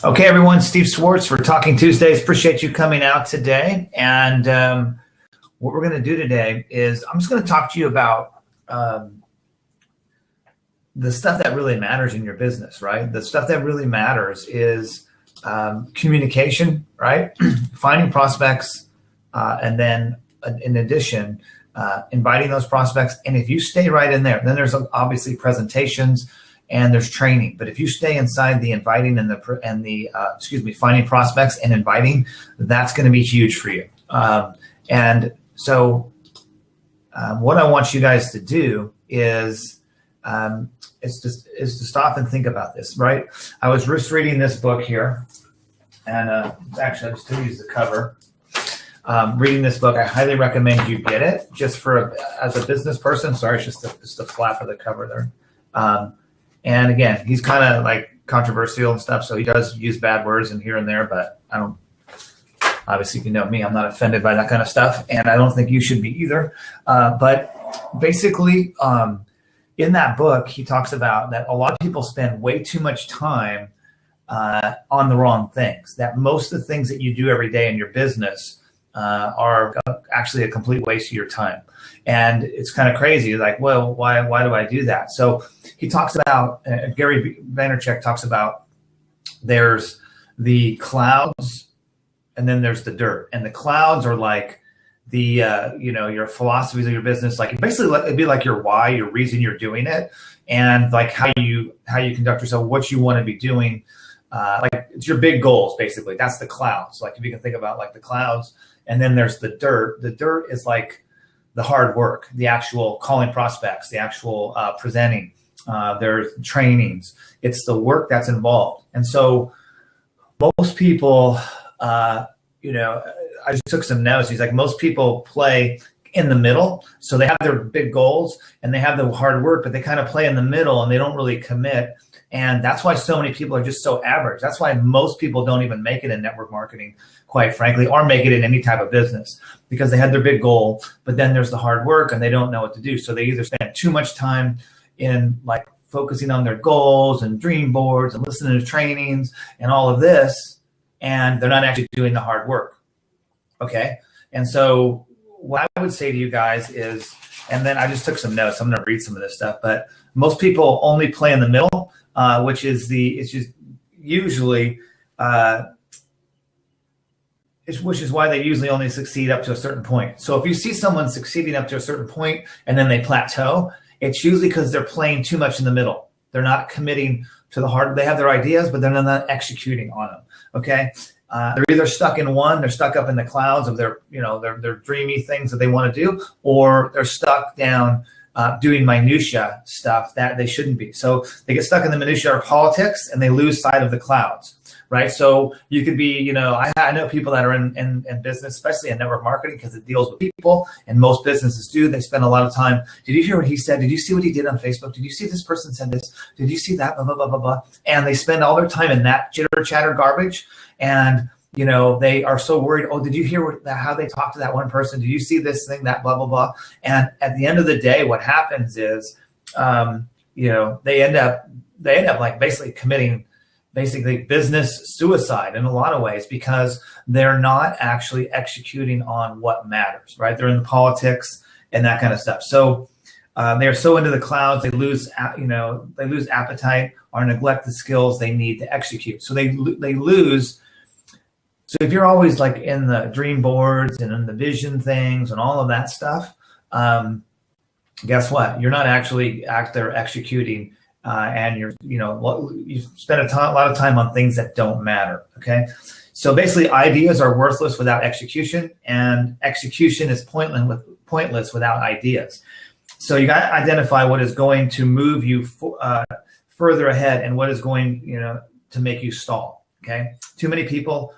Okay, everyone, Steve Swartz for Talking Tuesdays. Appreciate you coming out today. And what we're going to do today is I'm just going to talk to you about the stuff that really matters in your business, right? The stuff that really matters is communication, right? Finding prospects, and then in addition, inviting those prospects. And if you stay right in there, then there's obviously presentations and there's training. But if you stay inside the inviting and finding prospects and inviting, that's going to be huge for you. And so what I want you guys to do is to stop and think about this, right? I was just reading this book here, and actually I just use the cover. Reading this book, I highly recommend you get it just as a business person. Sorry, it's just the flap of the cover there. And again, he's kind of like controversial and stuff, so he does use bad words in here and there, but I don't, obviously, you know me, I'm not offended by that kind of stuff, and I don't think you should be either. But basically, in that book, he talks about that a lot of people spend way too much time on the wrong things, that most of the things that you do every day in your business are actually a complete waste of your time. And it's kind of crazy, like, well, why do I do that? So he talks about, Gary Vaynerchuk talks about, there's the clouds and then there's the dirt. And the clouds are like the, your philosophies of your business. Like basically it'd be like your why, your reason you're doing it, and like how you conduct yourself, what you want to be doing. Like it's your big goals, basically. That's the clouds. Like if you can think about like the clouds, and then there's the dirt. The dirt is like the hard work, the actual calling prospects, the actual presenting. There's trainings. It's the work that's involved. And so most people, I just took some notes. He's like, most people play in the middle. So they have their big goals and they have the hard work, but they kind of play in the middle and they don't really commit. And that's why so many people are just so average. That's why most people don't even make it in network marketing, quite frankly, or make it in any type of business, because they had their big goal, but then there's the hard work and they don't know what to do. So they either spend too much time in like focusing on their goals and dream boards and listening to trainings and all of this, and they're not actually doing the hard work. Okay. And so what I would say to you guys is, and then I just took some notes. I'm going to read some of this stuff, but most people only play in the middle, which is which is why they usually only succeed up to a certain point. So if you see someone succeeding up to a certain point and then they plateau, it's usually because they're playing too much in the middle. They're not committing to the hard. They have their ideas, but they're not executing on them. Okay. They're either stuck in one, they're stuck up in the clouds of their dreamy things that they want to do, or they're stuck down doing minutia stuff that they shouldn't be. So they get stuck in the minutia of politics and they lose sight of the clouds, right? So you could be, I know people that are in business, especially in network marketing, because it deals with people, and most businesses do. They spend a lot of time. Did you hear what he said? Did you see what he did on Facebook? Did you see this person said this? Did you see that? Blah, blah, blah, blah, blah. And they spend all their time in that chitter chatter garbage. And they are so worried. Oh, did you hear how they talked to that one person? Did you see this thing, that blah, blah, blah? And at the end of the day, what happens is, they end up like basically committing business suicide in a lot of ways, because they're not actually executing on what matters, right? They're in the politics and that kind of stuff. So they're so into the clouds, they lose appetite or neglect the skills they need to execute. So they lose. So if you're always like in the dream boards and in the vision things and all of that stuff, guess what? You're not actually out there executing, and you spend a lot of time on things that don't matter. Okay, so basically, ideas are worthless without execution, and execution is pointless without ideas. So you got to identify what is going to move you further ahead and what is going to make you stall. Okay, too many people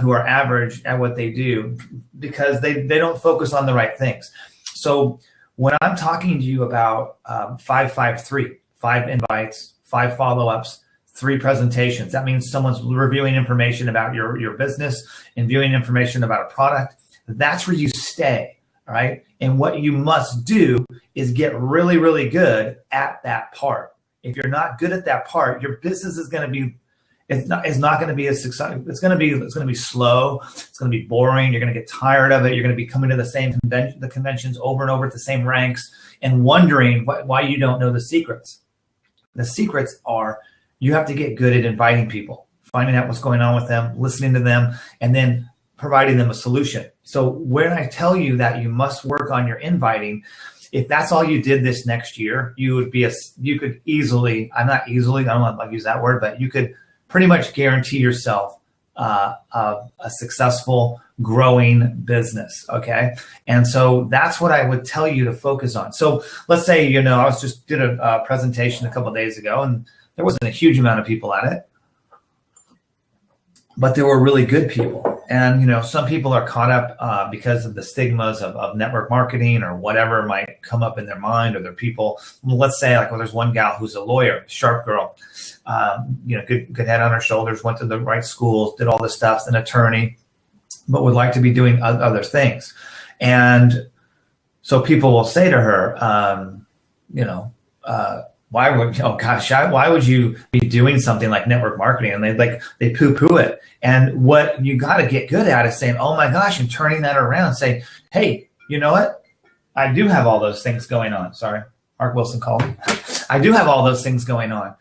who are average at what they do because they don't focus on the right things. So when I'm talking to you about 5-5-3, 5 invites, 5 follow-ups, 3 presentations, that means someone's reviewing information about your business and viewing information about a product. That's where you stay, all right? And what you must do is get really, really good at that part. If you're not good at that part, your business is going to be It's not going to be as successful. It's going to be slow. It's going to be boring. You're going to get tired of it. You're going to be coming to the same conventions over and over at the same ranks and wondering why you don't know the secrets. The secrets are you have to get good at inviting people, finding out what's going on with them, listening to them, and then providing them a solution. So when I tell you that you must work on your inviting, if that's all you did this next year, you could easily, I don't want to use that word, but you could pretty much guarantee yourself a successful, growing business. Okay. And so that's what I would tell you to focus on. So let's say, I was just did a presentation a couple of days ago, and there wasn't a huge amount of people at it, but there were really good people. And, some people are caught up because of the stigmas of network marketing or whatever might come up in their mind, or their people. Let's say there's one gal who's a lawyer, sharp girl, good head on her shoulders, went to the right schools, did all this stuff, an attorney, but would like to be doing other things. And so people will say to her, why would you be doing something like network marketing? And they poo-poo it. And what you got to get good at is saying, oh my gosh, and turning that around and say, hey, you know what? I do have all those things going on. Sorry, Mark Wilson called me. I do have all those things going on.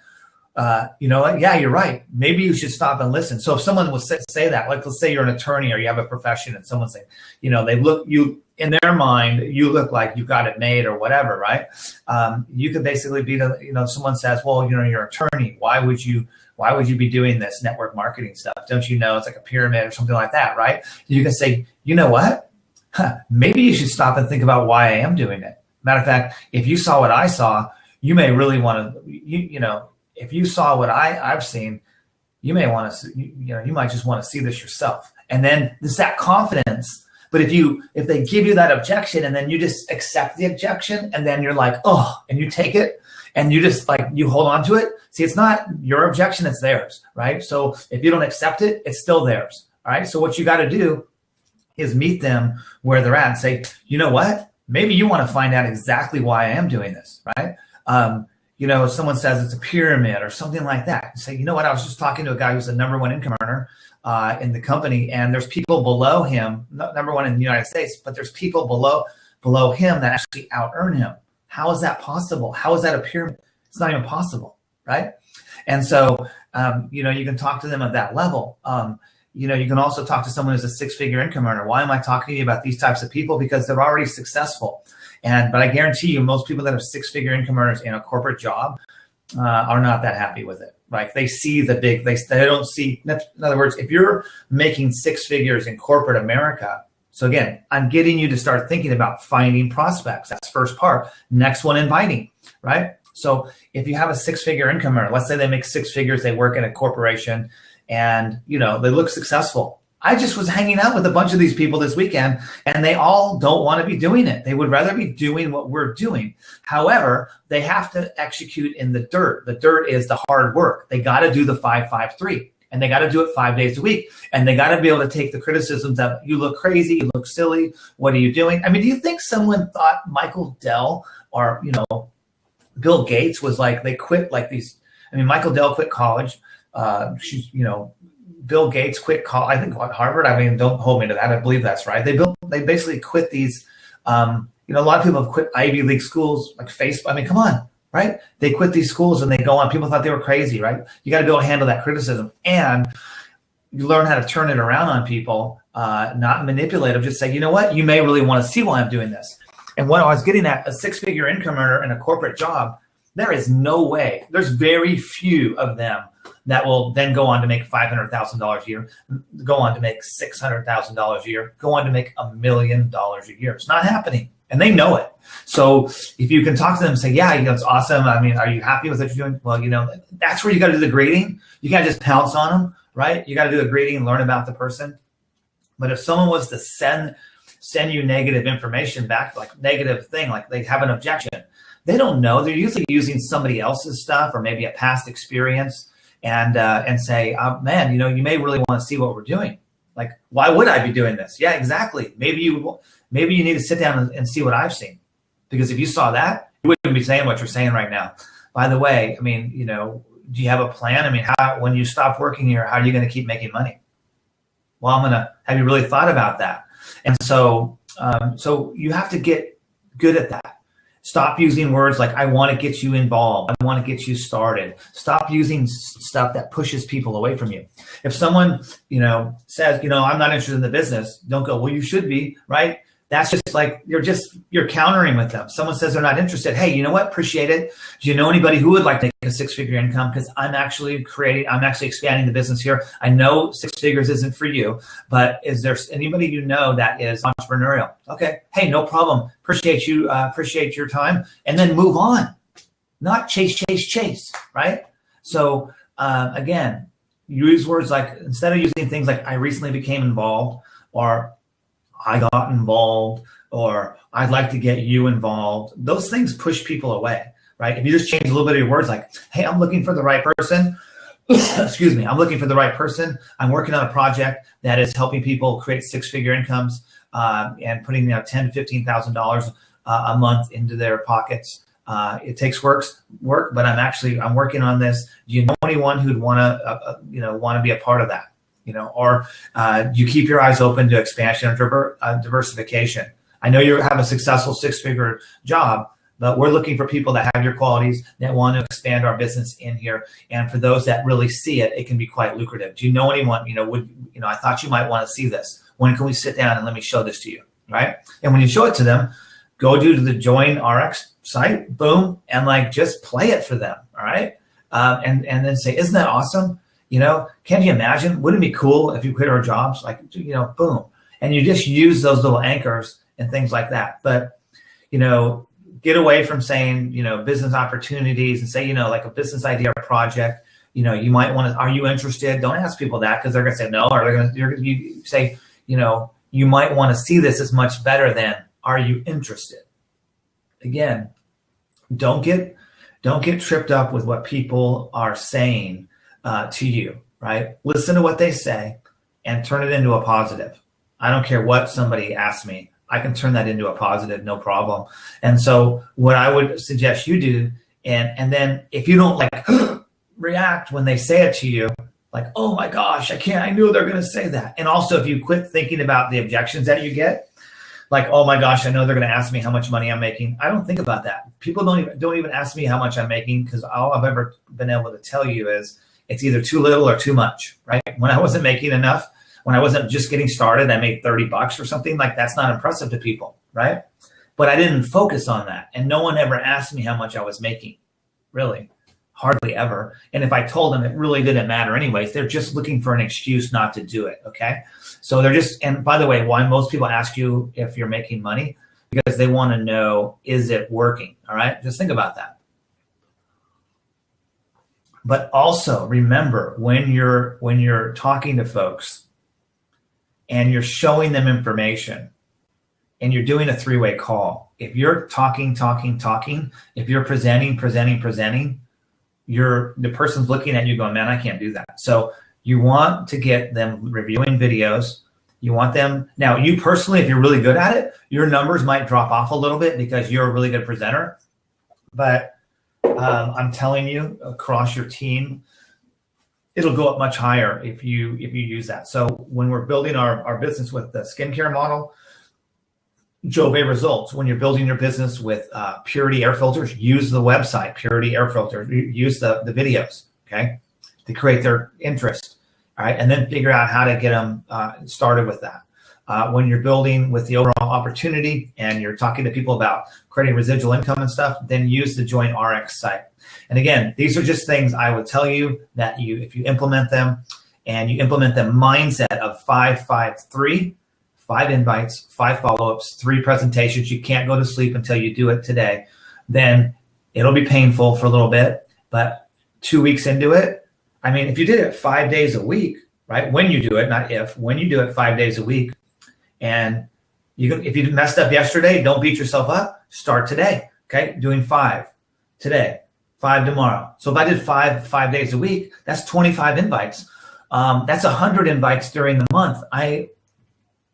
You know what? Yeah, you're right. Maybe you should stop and listen. So if someone will say that, let's say you're an attorney or you have a profession, and someone say, they look you in their mind, you look like you got it made or whatever, right? You could basically be someone says, well, you're an attorney. Why would you be doing this network marketing stuff? Don't you know it's like a pyramid or something like that, right? You can say, you know what? Maybe you should stop and think about why I am doing it. Matter of fact, if you saw what I saw, you may really want to, if you saw what I've seen, you may want to, you might just want to see this yourself. And then there's that confidence. But if they give you that objection and then you just accept the objection and then you're like, oh, and you take it and you just you hold on to it. See, it's not your objection, it's theirs, right? So if you don't accept it, it's still theirs. All right. So what you got to do is meet them where they're at and say, you know what? Maybe you want to find out exactly why I am doing this, right? If someone says it's a pyramid or something like that, say, you know what? I was just talking to a guy who's the #1 income earner in the company, and there's people below him, #1 in the United States, but there's people below him that actually out earn him. How is that possible? How is that a pyramid? It's not even possible, right? And so, you can talk to them at that level. You can also talk to someone who's a 6-figure income earner. Why am I talking to you about these types of people? Because they're already successful. But I guarantee you, most people that have 6-figure income earners in a corporate job are not that happy with it. Like they see they don't see, in other words, if you're making 6 figures in corporate America, so again, I'm getting you to start thinking about finding prospects. That's first part. Next one, inviting, right? So if you have a 6-figure income earner, let's say they make 6 figures, they work in a corporation and, they look successful. I just was hanging out with a bunch of these people this weekend and they all don't want to be doing it. They would rather be doing what we're doing. However, they have to execute in the dirt. The dirt is the hard work. They got to do the 5-5-3 and they got to do it 5 days a week. And they got to be able to take the criticisms that you look crazy, you look silly. What are you doing? I mean, do you think someone thought Michael Dell or, Bill Gates was they quit Michael Dell quit college. Bill Gates quit college, I think Harvard. I mean, don't hold me to that. I believe that's right. They basically quit these, a lot of people have quit Ivy League schools like Facebook. I mean, come on, right? They quit these schools and they go on. People thought they were crazy, right? You got to be able to handle that criticism. And you learn how to turn it around on people, not manipulative. Just say, you know what? You may really want to see why I'm doing this. And what I was getting at, a 6-figure income earner in a corporate job, there is no way. There's very few of them that will then go on to make $500,000 a year, go on to make $600,000 a year, go on to make $1 million a year. It's not happening, and they know it. So if you can talk to them and say, yeah, it's awesome. I mean, are you happy with what you're doing? Well, that's where you got to do the grading. You can't just pounce on them, right? You got to do the grading and learn about the person. But if someone was to send you negative information back, like negative thing, like they have an objection, they don't know. They're usually using somebody else's stuff or maybe a past experience and say, man, you may really want to see what we're doing. Like, why would I be doing this? Yeah, exactly. Maybe you need to sit down and see what I've seen, because if you saw that, you wouldn't be saying what you're saying right now. By the way, I mean, do you have a plan? I mean, when you stop working here, how are you going to keep making money? Well, I'm going to have you really thought about that. And so, so you have to get good at that. Stop using words like, I want to get you involved. I want to get you started. Stop using stuff that pushes people away from you. If someone, says, I'm not interested in the business, don't go, well, you should be, right? That's just like, you're countering with them. Someone says they're not interested. Hey, you know what? Appreciate it. Do you know anybody who would like to make a six-figure income? Because I'm actually expanding the business here. I know six figures isn't for you, but is there anybody you know that is entrepreneurial? Okay. Hey, no problem. Appreciate your time. And then move on. Not chase, right? So again, use words like, instead of using things like I recently became involved, or I got involved, or I'd like to get you involved. Those things push people away, right? If you just change a little bit of your words like, hey, I'm looking for the right person. Excuse me. I'm looking for the right person. I'm working on a project that is helping people create six-figure incomes and putting $10,000 to $15,000 a month into their pockets. It takes work, but I'm working on this. Do you know anyone who'd want to be a part of that? Or you keep your eyes open to expansion or diversification. I know you have a successful six-figure job, but we're looking for people that have your qualities, that want to expand our business in here. And for those that really see it, it can be quite lucrative. Do you know anyone, I thought you might want to see this. When can we sit down and let me show this to you, right? And when you show it to them, go to the Join RX site, boom, and just play it for them, all right? And then say, isn't that awesome? Can you imagine? Wouldn't it be cool if you quit our jobs? Boom. And you just use those little anchors and things like that. But, get away from saying, business opportunities and say, like a business idea or project, you might want to, are you interested? Don't ask people that because they're going to say no, or you say, you might want to see this as much better than, are you interested? Again, don't get tripped up with what people are saying to you, right? Listen to what they say and turn it into a positive. I don't care what somebody asks me. I can turn that into a positive, no problem. And so what I would suggest you do, and then if you don't react when they say it to you, like, oh my gosh, I knew they're going to say that. And also if you quit thinking about the objections that you get, like, oh my gosh, I know they're going to ask me how much money I'm making. I don't think about that. People don't even ask me how much I'm making, because all I've ever been able to tell you is it's either too little or too much, right? When I wasn't making enough, when I wasn't just getting started, I made $30 or something. That's not impressive to people, right? But I didn't focus on that. And no one ever asked me how much I was making, really, hardly ever. And if I told them, it really didn't matter anyways. They're just looking for an excuse not to do it, okay? So and by the way, why most people ask you if you're making money, because they want to know, is it working, all right? Just think about that. But also remember, when you're talking to folks and you're showing them information and you're doing a three-way call, if you're talking, if you're presenting, the person's looking at you going, man, I can't do that. So you want to get them reviewing videos. You want them, now you personally, if you're really good at it, your numbers might drop off a little bit because you're a really good presenter. But I'm telling you, across your team, it'll go up much higher if you use that. So when we're building our business with the skincare model, Jove results. When you're building your business with Purity Air Filters, use the website, Purity Air Filter. Use the videos, okay, to create their interest, all right? And then figure out how to get them started with that. When you're building with the overall opportunity and you're talking to people about creating residual income and stuff, then use the Join RX site. And again, these are just things I would tell you that if you implement them and you implement the mindset of 5-5-3, 5 invites, 5 follow-ups, 3 presentations, you can't go to sleep until you do it today, then it'll be painful for a little bit. But 2 weeks into it, I mean, if you did it 5 days a week, right? When you do it, not if, when you do it 5 days a week, and if you messed up yesterday, don't beat yourself up. Start today, okay? Doing 5 today, 5 tomorrow. So if I did 5 days a week, that's 25 invites. That's 100 invites during the month. I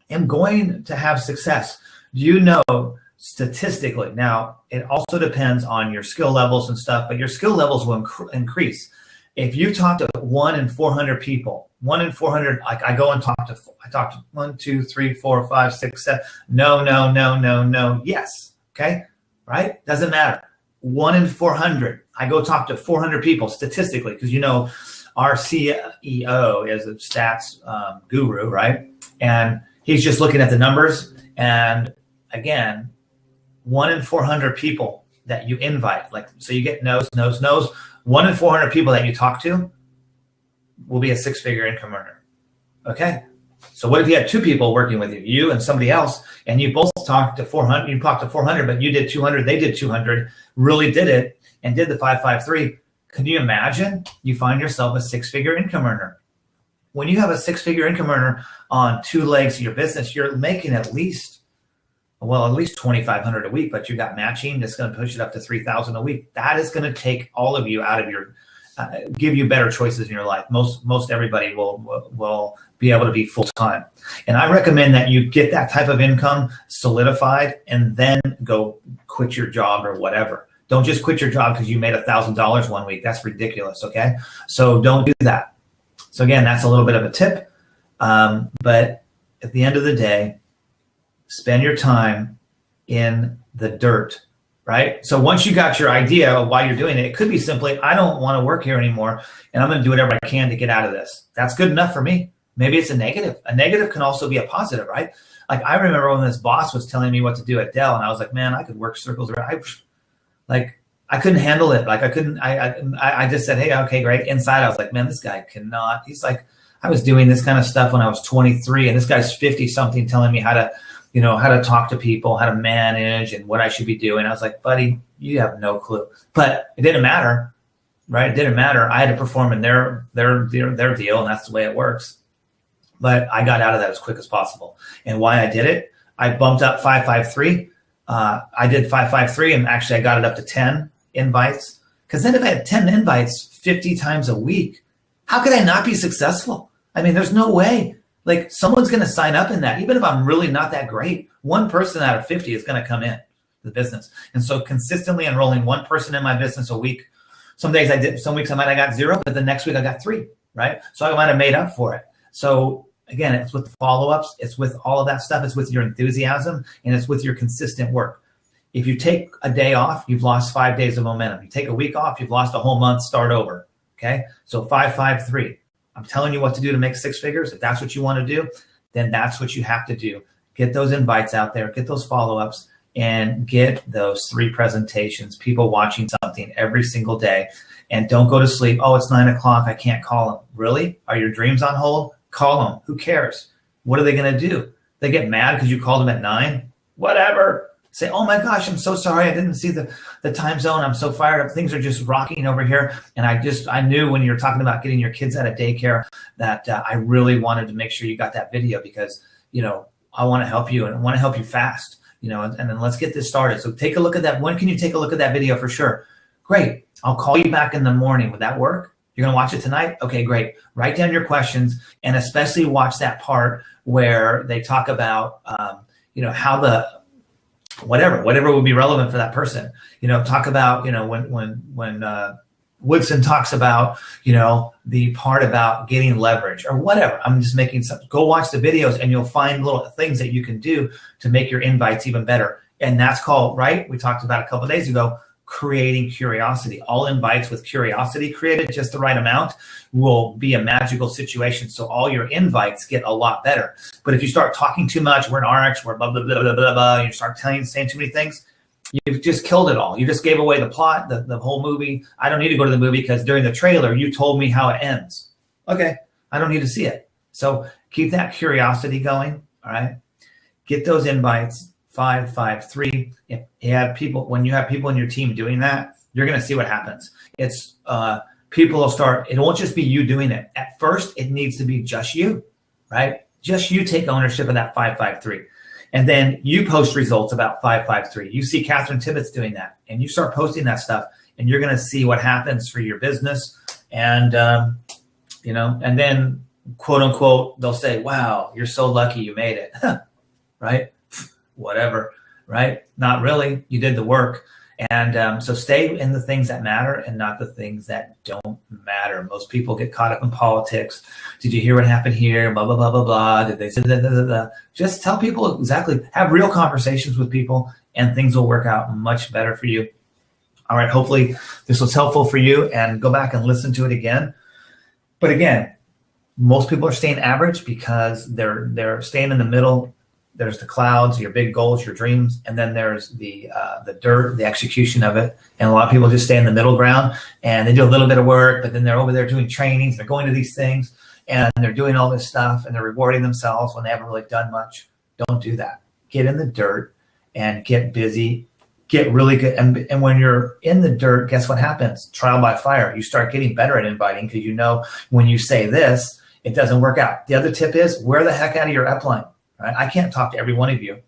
am going to have success. Do you know statistically? Now, it also depends on your skill levels and stuff, but your skill levels will increase. If you talk to 1 in 400 people, 1 in 400, like I talk to 1, 2, 3, 4, 5, 6, 7. No, no, no, no, no. Yes. Okay. Right. Doesn't matter. 1 in 400. I go talk to 400 people statistically, because our CEO is a stats guru, right? And he's just looking at the numbers. And again, 1 in 400 people that you invite, so you get no's. 1 in 400 people that you talk to will be a 6-figure income earner. Okay. So what if you had 2 people working with you, you and somebody else, and you both talked to 400, you talked to 400, but you did 200, they did 200, really did it and did the 553. Can you imagine? You find yourself a 6-figure income earner. When you have a 6-figure income earner on 2 legs of your business, you're making at least 2,500 a week, but you got matching that's going to push it up to 3,000 a week. That is going to take all of you out of your, give you better choices in your life. Most everybody will be able to be full time, and I recommend that you get that type of income solidified and then go quit your job or whatever. Don't just quit your job because you made $1,000 one week. That's ridiculous. Okay, so don't do that. So again, that's a little bit of a tip, but at the end of the day, spend your time in the dirt, right? So once you got your idea of why you're doing it, it could be simply, I don't want to work here anymore, and I'm going to do whatever I can to get out of this. That's good enough for me. Maybe it's a negative. A negative can also be a positive, right? Like I remember when this boss was telling me what to do at Dell, and I was like, man, I could work circles around. I couldn't handle it. I just said, hey, okay, great. Inside, I was like, man, this guy cannot. He's like, I was doing this kind of stuff when I was 23, and this guy's 50 something telling me how to talk to people, how to manage, and what I should be doing. I was like, buddy, you have no clue. But it didn't matter, right? It didn't matter. I had to perform in their deal, and that's the way it works. But I got out of that as quick as possible. And why I did it, I bumped up 553. I did 553, and actually I got it up to 10 invites. Because then if I had 10 invites 50 times a week, how could I not be successful? I mean, there's no way. Like someone's going to sign up in that. Even if I'm really not that great, 1 person out of 50 is going to come in the business. And so consistently enrolling 1 person in my business a week. Some days I did, some weeks I might have got 0, but the next week I got 3, right? So I might have made up for it. So again, it's with the follow-ups, it's with all of that stuff, it's with your enthusiasm, and it's with your consistent work. If you take a day off, you've lost 5 days of momentum. You take a week off, you've lost a whole month, start over, okay? So 553. I'm telling you what to do to make 6 figures. If that's what you want to do, then that's what you have to do. Get those invites out there, get those follow-ups, and get those 3 presentations, people watching something every single day. And don't go to sleep. Oh, it's 9 o'clock. I can't call them. Really? Are your dreams on hold? Call them. Who cares? What are they going to do? They get mad because you called them at 9? Whatever. Say, oh my gosh, I'm so sorry. I didn't see the time zone. I'm so fired up. Things are just rocking over here. And I knew when you were talking about getting your kids out of daycare that I really wanted to make sure you got that video because, I want to help you and I want to help you fast, and then let's get this started. So take a look at that. When can you take a look at that video for sure? Great. I'll call you back in the morning. Would that work? You're going to watch it tonight? Okay, great. Write down your questions and especially watch that part where they talk about, how the, whatever would be relevant for that person. Talk about, when Woodson talks about, the part about getting leverage or whatever. I'm just making something. Go watch the videos and you'll find little things that you can do to make your invites even better. And that's called, right? We talked about a couple of days ago, creating curiosity. All invites with curiosity created, just the right amount, will be a magical situation. So all your invites get a lot better. But if you start talking too much, we're an RX, we're blah, blah, blah, blah, blah, blah, and you start saying too many things, you've just killed it all. You just gave away the plot, the whole movie. I don't need to go to the movie because during the trailer, you told me how it ends. Okay, I don't need to see it. So keep that curiosity going, all right? Get those invites. 553. If you have people, when you have people in your team doing that, you're going to see what happens. It's people will start. It won't just be you doing it. At first, it needs to be just you, right? Just you take ownership of that 553, and then you post results about 553. You see Catherine Tibbetts doing that, and you start posting that stuff, and you're going to see what happens for your business. And and then quote unquote, they'll say, "Wow, you're so lucky you made it," right? Whatever, right? Not really. You did the work. And so stay in the things that matter and not the things that don't matter. Most people get caught up in politics. Did you hear what happened here? Blah, blah, blah, blah, blah. Did they say that? Blah, blah, blah. Just tell people exactly. Have real conversations with people and things will work out much better for you. All right. Hopefully this was helpful for you, and go back and listen to it again. But again, most people are staying average because they're staying in the middle. There's the clouds, your big goals, your dreams, and then there's the dirt, the execution of it. And a lot of people just stay in the middle ground and they do a little bit of work, but then they're over there doing trainings, they're going to these things, and they're doing all this stuff, and they're rewarding themselves when they haven't really done much. Don't do that. Get in the dirt and get busy, get really good. And when you're in the dirt, guess what happens? Trial by fire. You start getting better at inviting because you know when you say this, it doesn't work out. The other tip is wear the heck out of your upline. Right? I can't talk to every one of you,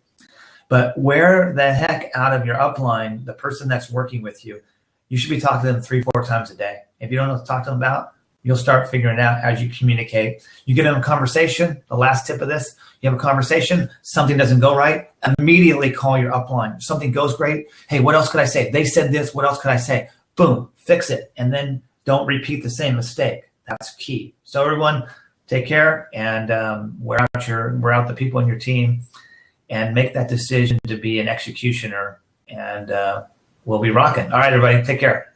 but wear the heck out of your upline, the person that's working with you. You should be talking to them 3-4 times a day. If you don't know what to talk to them about, you'll start figuring it out as you communicate. You get in a conversation, the last tip of this, you have a conversation, something doesn't go right, immediately call your upline. If something goes great, hey, what else could I say? They said this, what else could I say? Boom, fix it. And then don't repeat the same mistake. That's key. So everyone, take care, and wear out the people in your team, and make that decision to be an executioner, and we'll be rocking. All right, everybody, take care.